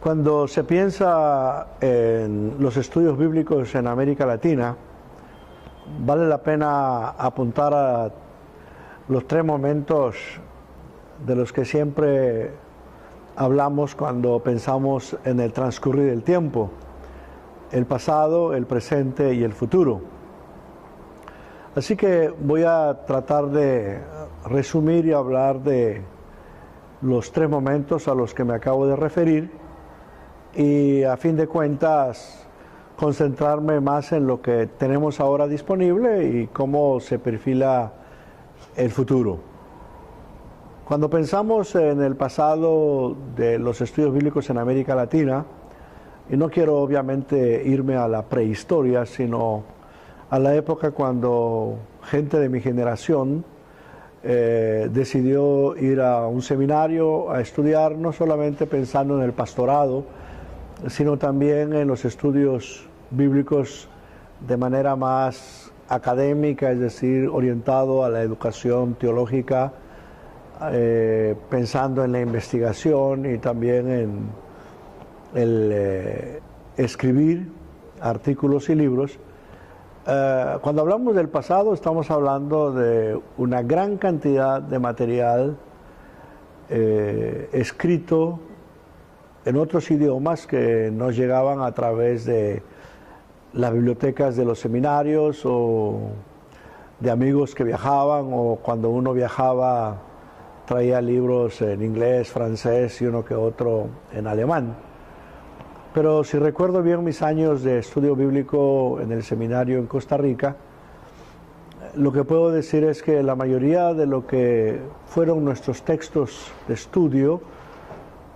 Cuando se piensa en los estudios bíblicos en América Latina, vale la pena apuntar a los tres momentos de los que siempre hablamos cuando pensamos en el transcurrir del tiempo: el pasado, el presente y el futuro. Así que voy a tratar de resumir y hablar de los tres momentos a los que me acabo de referir, y a fin de cuentas concentrarme más en lo que tenemos ahora disponible y cómo se perfila el futuro. Cuando pensamos en el pasado de los estudios bíblicos en América Latina, y no quiero obviamente irme a la prehistoria, sino a la época cuando gente de mi generación decidió ir a un seminario a estudiar, no solamente pensando en el pastorado, sino también en los estudios bíblicos de manera más académica, es decir, orientado a la educación teológica, pensando en la investigación y también en el escribir artículos y libros. Cuando hablamos del pasado, estamos hablando de una gran cantidad de material escrito en otros idiomas que nos llegaban a través de las bibliotecas de los seminarios o de amigos que viajaban, o cuando uno viajaba traía libros en inglés, francés y uno que otro en alemán. Pero si recuerdo bien mis años de estudio bíblico en el seminario en Costa Rica, lo que puedo decir es que la mayoría de lo que fueron nuestros textos de estudio,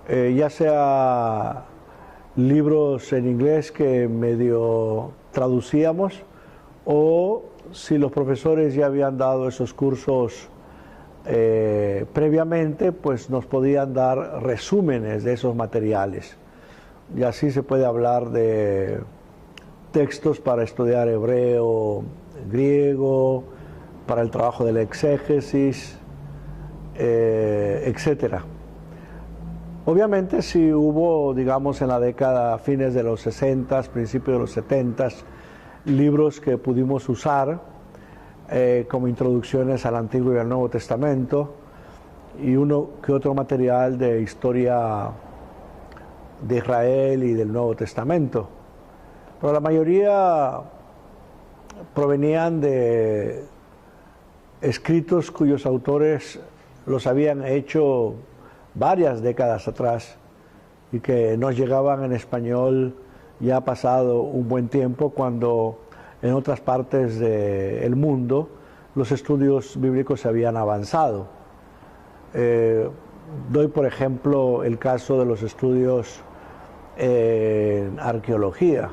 ya sea libros en inglés que medio traducíamos, o si los profesores ya habían dado esos cursos previamente, pues nos podían dar resúmenes de esos materiales. Y así se puede hablar de textos para estudiar hebreo, griego, para el trabajo de la exégesis, etcétera. Obviamente sí hubo, digamos, en la década, fines de los 60, principios de los 70, libros que pudimos usar como introducciones al Antiguo y al Nuevo Testamento, y uno que otro material de historia de Israel y del Nuevo Testamento. Pero la mayoría provenían de escritos cuyos autores los habían hecho varias décadas atrás y que nos llegaban en español ya ha pasado un buen tiempo, cuando en otras partes del mundo los estudios bíblicos se habían avanzado. Doy por ejemplo el caso de los estudios en arqueología.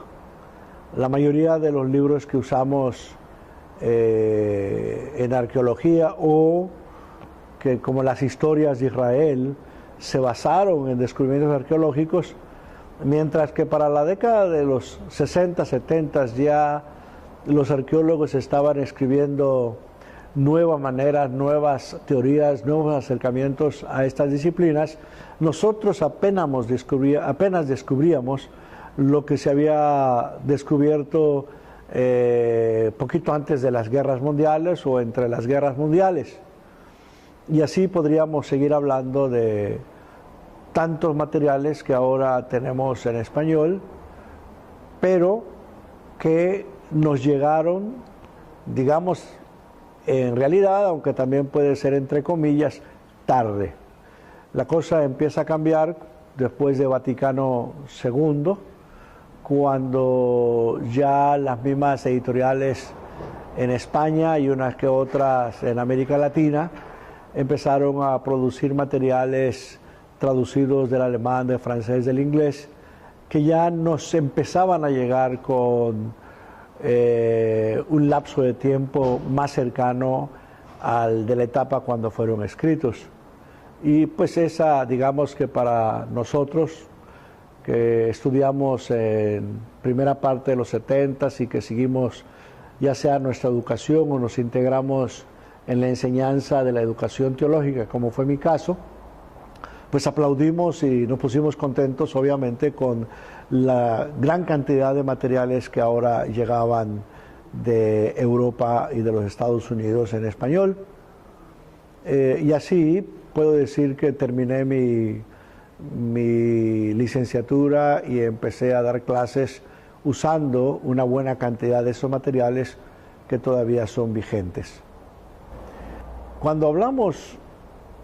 La mayoría de los libros que usamos en arqueología, o que como las historias de Israel, se basaron en descubrimientos arqueológicos, mientras que para la década de los 60, 70 ya los arqueólogos estaban escribiendo nuevas maneras, nuevas teorías, nuevos acercamientos a estas disciplinas. Nosotros apenas descubríamos lo que se había descubierto poquito antes de las guerras mundiales o entre las guerras mundiales. Y así podríamos seguir hablando de tantos materiales que ahora tenemos en español, pero que nos llegaron, digamos, en realidad, aunque también puede ser entre comillas, tarde. La cosa empieza a cambiar después de Vaticano II, cuando ya las mismas editoriales en España y unas que otras en América Latina empezaron a producir materiales traducidos del alemán, del francés, del inglés, que ya nos empezaban a llegar con un lapso de tiempo más cercano al de la etapa cuando fueron escritos. Y pues esa, digamos que para nosotros que estudiamos en primera parte de los 70 y que seguimos ya sea nuestra educación o nos integramos en la enseñanza de la educación teológica, como fue mi caso, pues aplaudimos y nos pusimos contentos, obviamente, con la gran cantidad de materiales que ahora llegaban de Europa y de los Estados Unidos en español. Y así puedo decir que terminé mi licenciatura y empecé a dar clases usando una buena cantidad de esos materiales que todavía son vigentes. Cuando hablamos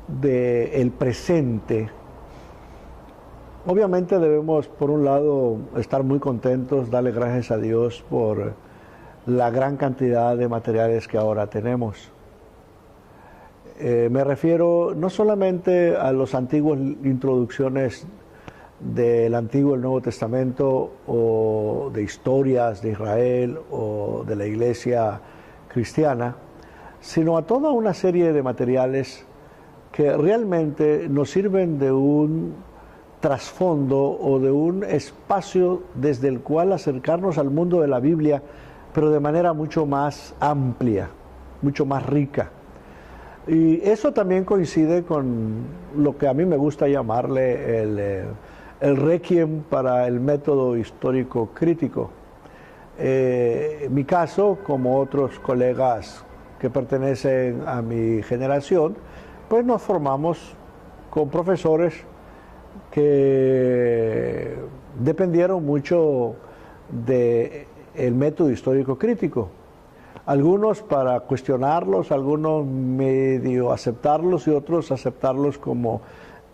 del presente, obviamente debemos, por un lado, estar muy contentos, darle gracias a Dios por la gran cantidad de materiales que ahora tenemos. Me refiero no solamente a las antiguas introducciones del Antiguo y el Nuevo Testamento, o de historias de Israel o de la iglesia cristiana, sino a toda una serie de materiales que realmente nos sirven de un trasfondo o de un espacio desde el cual acercarnos al mundo de la Biblia, pero de manera mucho más amplia, mucho más rica. Y eso también coincide con lo que a mí me gusta llamarle el requiem para el método histórico crítico. En mi caso, como otros colegas que pertenecen a mi generación, pues nos formamos con profesores que dependieron mucho del método histórico crítico. Algunos para cuestionarlos, algunos medio aceptarlos y otros aceptarlos como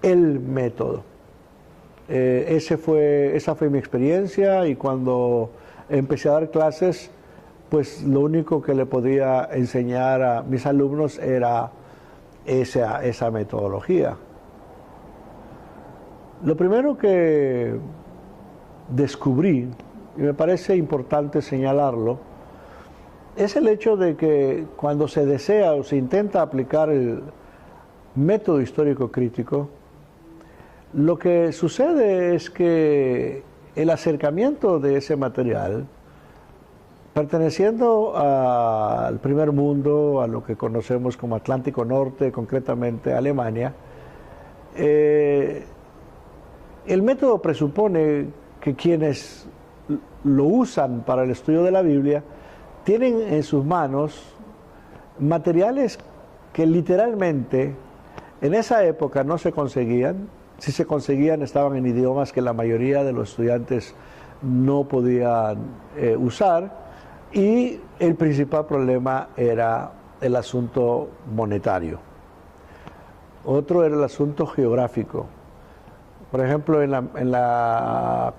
el método. Esa fue mi experiencia, y cuando empecé a dar clases, pues lo único que le podía enseñar a mis alumnos era esa metodología. Lo primero que descubrí, y me parece importante señalarlo, es el hecho de que cuando se desea o se intenta aplicar el método histórico crítico, lo que sucede es que el acercamiento de ese material, perteneciendo al primer mundo, a lo que conocemos como Atlántico Norte, concretamente Alemania, el método presupone que quienes lo usan para el estudio de la Biblia tienen en sus manos materiales que literalmente en esa época no se conseguían. Si se conseguían, estaban en idiomas que la mayoría de los estudiantes no podían usar, y el principal problema era el asunto monetario. Otro era el asunto geográfico. Por ejemplo, en la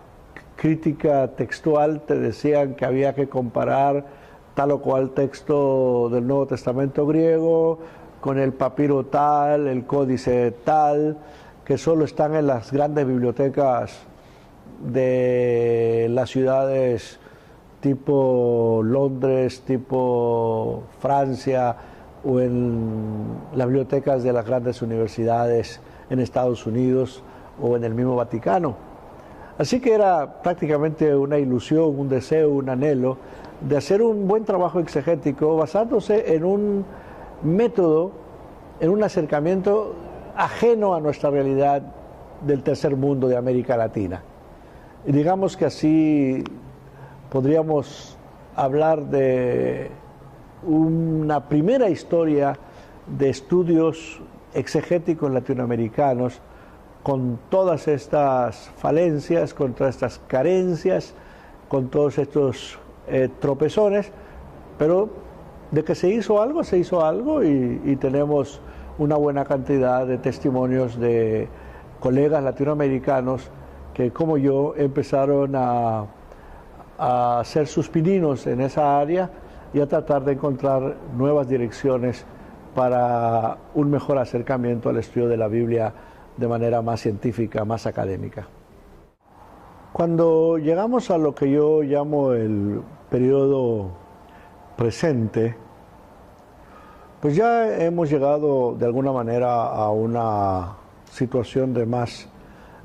crítica textual te decían que había que comparar tal o cual texto del Nuevo Testamento griego con el papiro tal, el códice tal, que solo están en las grandes bibliotecas de las ciudades tipo Londres, tipo Francia, o en las bibliotecas de las grandes universidades en Estados Unidos o en el mismo Vaticano. Así que era prácticamente una ilusión, un deseo, un anhelo de hacer un buen trabajo exegético basándose en un método, en un acercamiento ajeno a nuestra realidad del tercer mundo de América Latina. Y digamos que así podríamos hablar de una primera historia de estudios exegéticos latinoamericanos, con todas estas falencias, con todas estas carencias, con todos estos tropezones, pero de que se hizo algo, y tenemos una buena cantidad de testimonios de colegas latinoamericanos que, como yo, empezaron a ser sus pininos en esa área y a tratar de encontrar nuevas direcciones para un mejor acercamiento al estudio de la Biblia de manera más científica, más académica. Cuando llegamos a lo que yo llamo el periodo presente, pues ya hemos llegado de alguna manera a una situación de más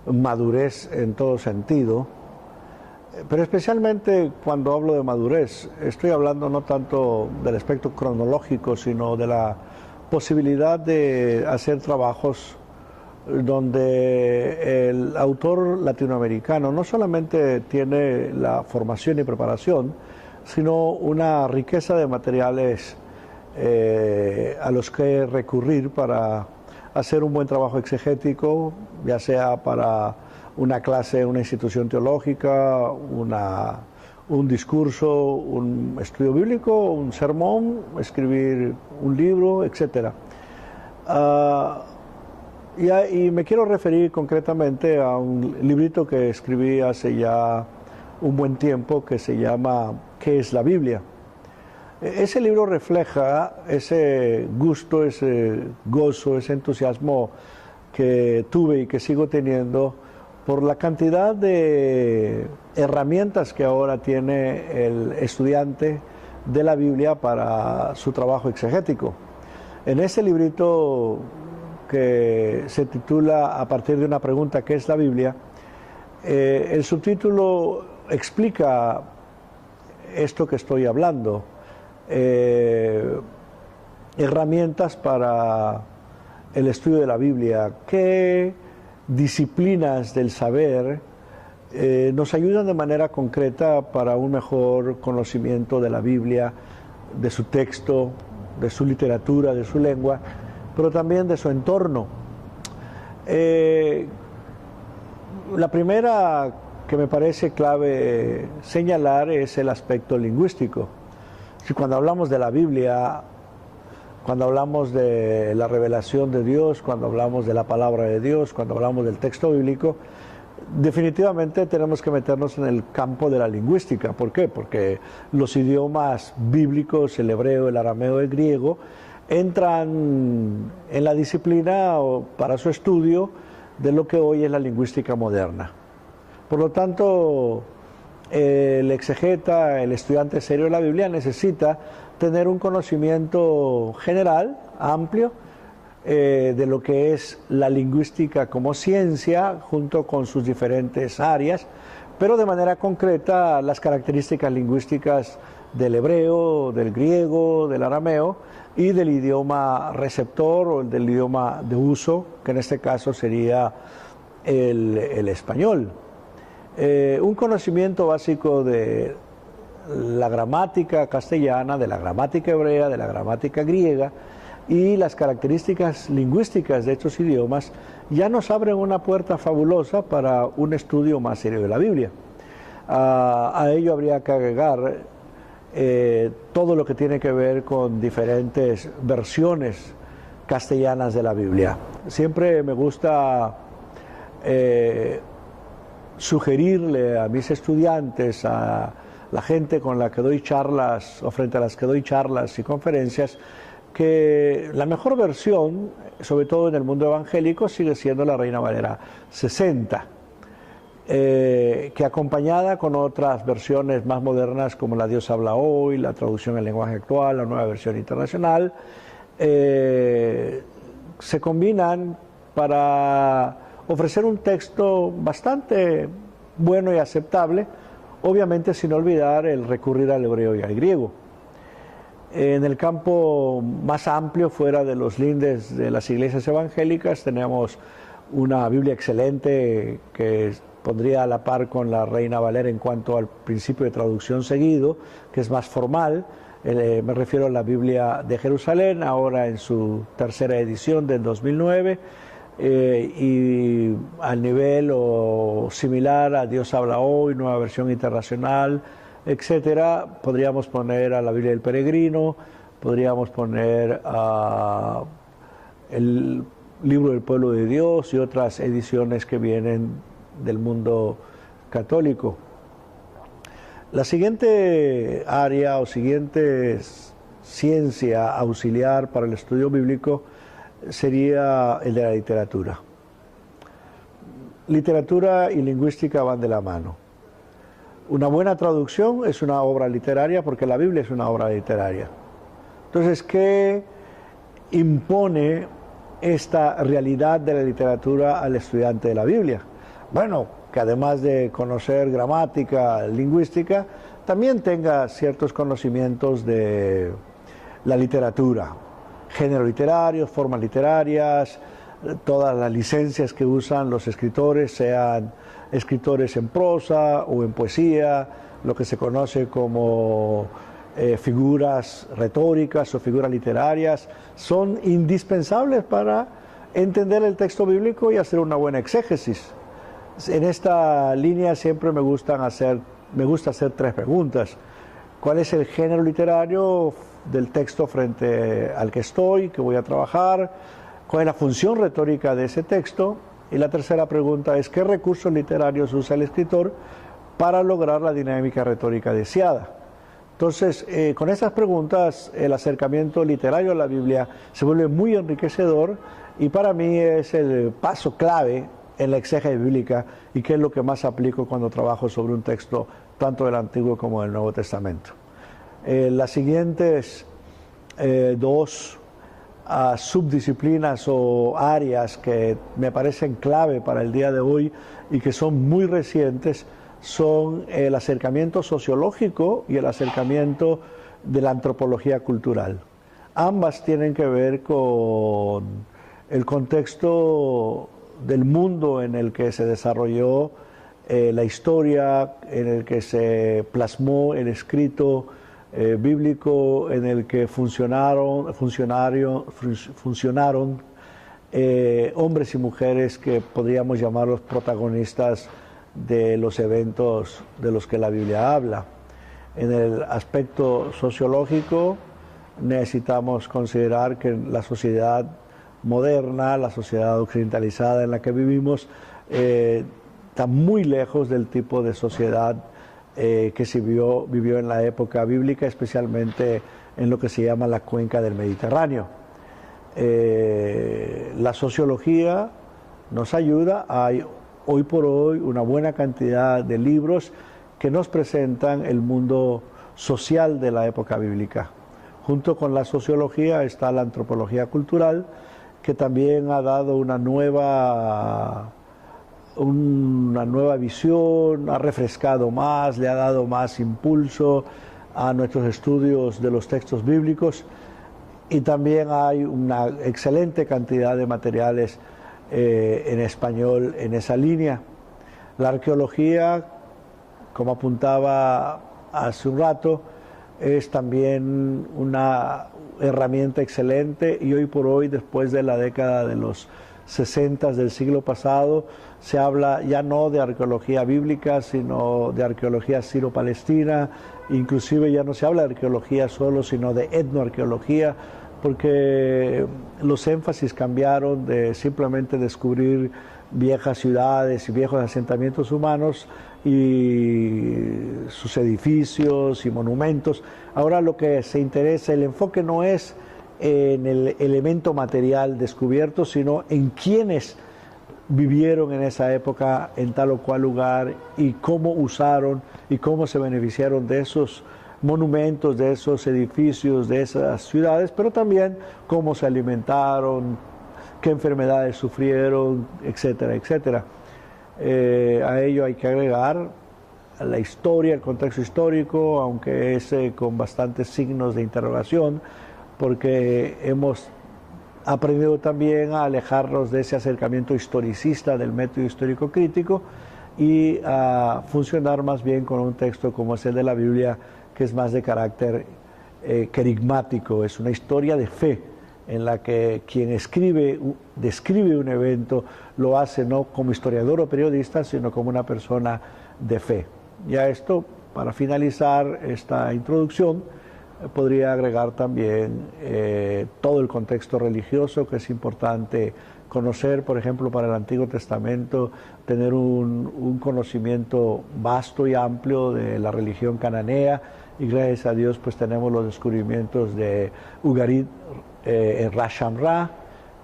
madurez en todo sentido, pero especialmente cuando hablo de madurez, estoy hablando no tanto del aspecto cronológico, sino de la posibilidad de hacer trabajos donde el autor latinoamericano no solamente tiene la formación y preparación, sino una riqueza de materiales a los que recurrir para hacer un buen trabajo exegético, ya sea para una clase en una institución teológica, un discurso, un estudio bíblico, un sermón, escribir un libro, etc. Y me quiero referir concretamente a un librito que escribí hace ya un buen tiempo que se llama ¿Qué es la Biblia? Ese libro refleja ese gusto, ese gozo, ese entusiasmo que tuve y que sigo teniendo por la cantidad de herramientas que ahora tiene el estudiante de la Biblia para su trabajo exegético. En ese librito que se titula a partir de una pregunta ¿qué es la Biblia?, el subtítulo explica esto que estoy hablando, herramientas para el estudio de la Biblia, qué disciplinas del saber nos ayudan de manera concreta para un mejor conocimiento de la Biblia, de su texto, de su literatura, de su lengua, pero también de su entorno. La primera que me parece clave señalar es el aspecto lingüístico. Si cuando hablamos de la Biblia, cuando hablamos de la revelación de Dios, cuando hablamos de la palabra de Dios, cuando hablamos del texto bíblico, definitivamente tenemos que meternos en el campo de la lingüística. ¿Por qué? Porque los idiomas bíblicos, el hebreo, el arameo, el griego, entran en la disciplina para su estudio de lo que hoy es la lingüística moderna. Por lo tanto, el exegeta, el estudiante serio de la Biblia, necesita tener un conocimiento general, amplio, de lo que es la lingüística como ciencia, junto con sus diferentes áreas, pero de manera concreta las características lingüísticas del hebreo, del griego, del arameo y del idioma receptor o del idioma de uso, que en este caso sería el español. Un conocimiento básico de la gramática castellana, de la gramática hebrea, de la gramática griega y las características lingüísticas de estos idiomas ya nos abren una puerta fabulosa para un estudio más serio de la Biblia. A ello habría que agregar todo lo que tiene que ver con diferentes versiones castellanas de la Biblia. Siempre me gusta sugerirle a mis estudiantes, a la gente con la que doy charlas o frente a las que doy charlas y conferencias, que la mejor versión, sobre todo en el mundo evangélico, sigue siendo la Reina Valera 60, que acompañada con otras versiones más modernas como La Dios habla hoy, la traducción en lenguaje actual, la nueva versión internacional, se combinan para ofrecer un texto bastante bueno y aceptable, obviamente sin olvidar el recurrir al hebreo y al griego. En el campo más amplio, fuera de los lindes de las iglesias evangélicas, tenemos una Biblia excelente que pondría a la par con la Reina Valera en cuanto al principio de traducción seguido, que es más formal. Me refiero a la Biblia de Jerusalén, ahora en su tercera edición del 2009, y al nivel o similar a Dios habla hoy, nueva versión internacional, etcétera. Podríamos poner a la Biblia del Peregrino, podríamos poner a el Libro del Pueblo de Dios y otras ediciones que vienen del mundo católico. La siguiente área o siguiente ciencia auxiliar para el estudio bíblico sería el de la literatura. Literatura y lingüística van de la mano. Una buena traducción es una obra literaria porque la Biblia es una obra literaria. Entonces, ¿qué impone esta realidad de la literatura al estudiante de la Biblia? Bueno, que además de conocer gramática, lingüística, también tenga ciertos conocimientos de la literatura, géneros literarios, formas literarias, todas las licencias que usan los escritores, sean escritores en prosa o en poesía, lo que se conoce como figuras retóricas o figuras literarias, son indispensables para entender el texto bíblico y hacer una buena exégesis. En esta línea siempre me gusta hacer 3 preguntas. ¿Cuál es el género literario del texto frente al que voy a trabajar? ¿Cuál es la función retórica de ese texto? Y la tercera pregunta es, ¿qué recursos literarios usa el escritor para lograr la dinámica retórica deseada? Entonces, con esas preguntas, el acercamiento literario a la Biblia se vuelve muy enriquecedor y para mí es el paso clave en la exégesis bíblica y que es lo que más aplico cuando trabajo sobre un texto tanto del Antiguo como del Nuevo Testamento. Las siguientes 2 subdisciplinas o áreas que me parecen clave para el día de hoy y que son muy recientes son el acercamiento sociológico y el acercamiento de la antropología cultural. Ambas tienen que ver con el contexto del mundo en el que se desarrolló la historia, en el que se plasmó el escrito bíblico, en el que funcionaron hombres y mujeres que podríamos llamar los protagonistas de los eventos de los que la Biblia habla. En el aspecto sociológico necesitamos considerar que la sociedad moderna, la sociedad occidentalizada en la que vivimos, está muy lejos del tipo de sociedad que se vivió en la época bíblica, especialmente en lo que se llama la cuenca del Mediterráneo. La sociología nos ayuda. Hay hoy por hoy una buena cantidad de libros que nos presentan el mundo social de la época bíblica. Junto con la sociología está la antropología cultural, que también ha dado una nueva visión, ha refrescado más, le ha dado más impulso a nuestros estudios de los textos bíblicos, y también hay una excelente cantidad de materiales en español en esa línea. La arqueología, como apuntaba hace un rato, es también una herramienta excelente, y hoy por hoy, después de la década de los 60 del siglo pasado, se habla ya no de arqueología bíblica, sino de arqueología siro-palestina. Inclusive ya no se habla de arqueología solo, sino de etnoarqueología, porque los énfasis cambiaron de simplemente descubrir viejas ciudades y viejos asentamientos humanos y sus edificios y monumentos. Ahora lo que se interesa, el enfoque no es en el elemento material descubierto, sino en quiénes vivieron en esa época en tal o cual lugar y cómo usaron y cómo se beneficiaron de esos monumentos, de esos edificios, de esas ciudades, pero también cómo se alimentaron, qué enfermedades sufrieron, etcétera, etcétera. A ello hay que agregar la historia, el contexto histórico, aunque es con bastantes signos de interrogación, porque hemos aprendido también a alejarnos de ese acercamiento historicista del método histórico crítico y a funcionar más bien con un texto como es el de la Biblia, que es más de carácter querigmático, es una historia de fe en la que quien describe un evento lo hace no como historiador o periodista, sino como una persona de fe. Y a esto, para finalizar esta introducción, podría agregar también todo el contexto religioso, que es importante conocer. Por ejemplo, para el Antiguo Testamento, tener un conocimiento vasto y amplio de la religión cananea, y gracias a Dios pues tenemos los descubrimientos de Ugarit en Ras Shamra,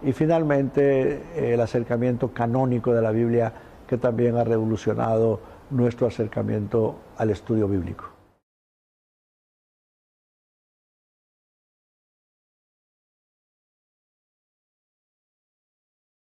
y finalmente el acercamiento canónico de la Biblia, que también ha revolucionado nuestro acercamiento al estudio bíblico.